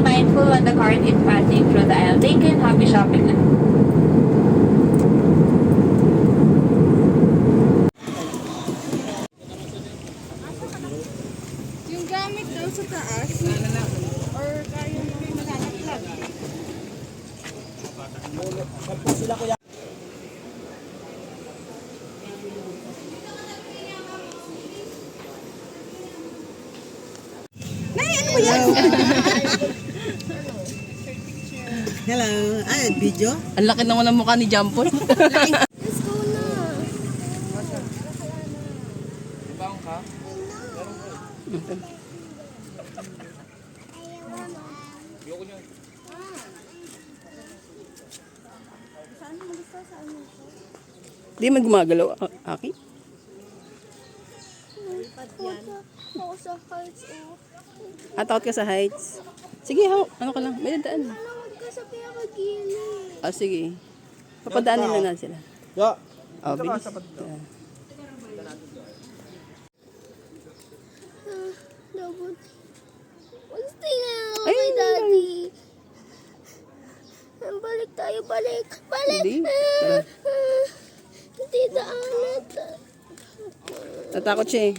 Be mindful when the cart is passing through the aisle. Thank you and happy shopping. Yung gamit daw sa taas, or kaya mo malalaglag. Sila kuya. Nay, ano ba yan? Hello. Ay, video? Ang laki naman ng mukha ni Jampon. Let's go na. Di man gumagalaw, Aki. Ako sa heights, oh. Takot ka sa heights. Sige, ano ka lang, may dadaan. Huwag ka sa pinakagilid. Sige. Papadaanin na sila. Ya. Bilis. Double. What's the now, Ay, my daddy? Balik tayo, balik. Balik! Hindi. Tara. Hindi daanan. Natakot siya eh.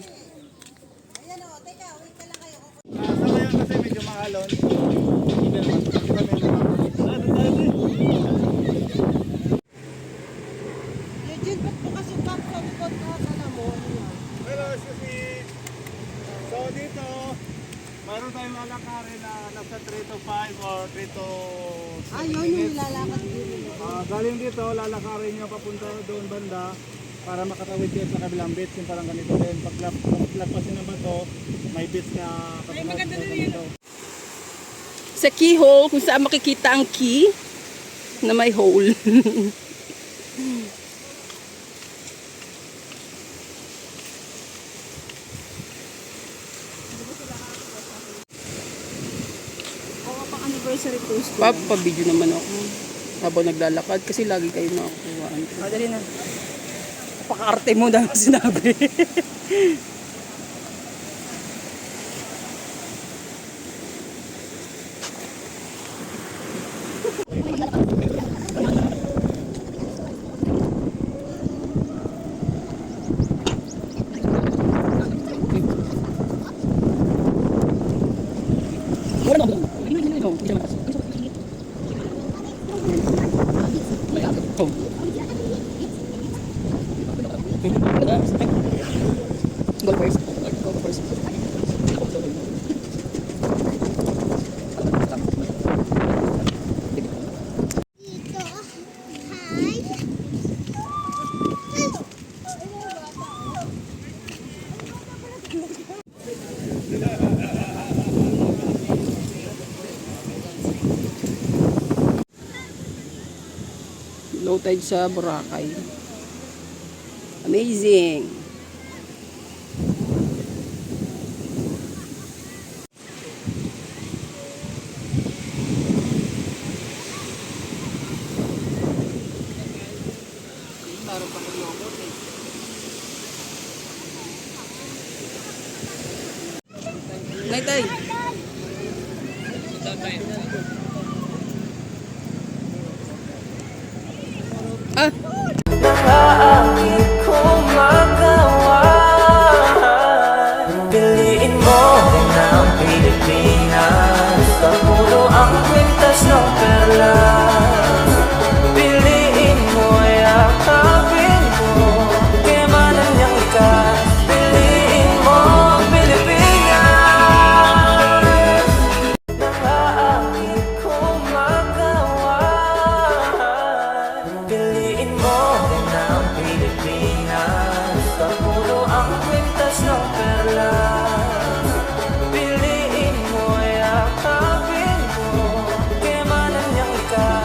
Kasi medyo maalon. Eugene, ba't po kasi back sa likod ka sa mo? Hello, excuse me. So dito, mayroon tayong lalakarin na nasa 3 to 5 or 3 to 6 Yun yung nilalakad dito. galing dito, lalakarin nyo papunta doon banda para makatawid kayo sa kabilang beach. Yung parang ganito din. Paglapasin naman to, may beach na kabilang dito. Sa keyhole, kung saan makikita ang key na may hole. Anniversary post. Papabidyo naman ako. Habang naglalakad kasi lagi kayo makakuha. Dali na. Napaka-arte mo dahil sinabi. Go first. Go first. Dito. Hi. Low tide sa Boracay. Amazing. Nay, Nakaangin kong magawa. Piliin mo rin ang Pilipinas. Sa puno ang kwintas ng perlas. Piliin mo, yakapin mo, kemanan niyang ikas. Piliin mo ang Pilipinas. Nakaangin kong magawa. Piliin mo rin ang Pilipinas. Sa puno ang kwintas ng perlas. Piliin mo, yakapin mo, kemanan niyang ikas.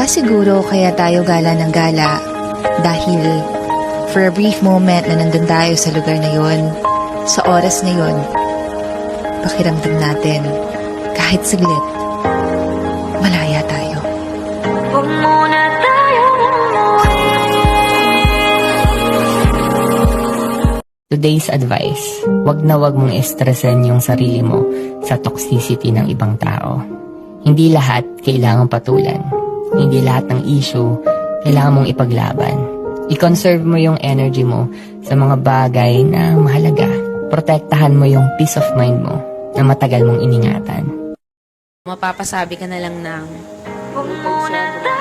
Baka siguro kaya tayo gala ng gala dahil for a brief moment na nandun tayo sa lugar na yon, sa oras na yon, pakiramdam natin kahit saglit, malaya tayo. Huwag muna tayong umuwi. Today's advice, wag na wag mong estresan yung sarili mo sa toxicity ng ibang tao. Hindi lahat kailangang patulan. Hindi lahat ng issue kailangan mong ipaglaban. I-conserve mo yung energy mo sa mga bagay na mahalaga. Protektahan mo yung peace of mind mo na matagal mong iningatan. Mapapasabi ka na lang ng Huwag muna tayo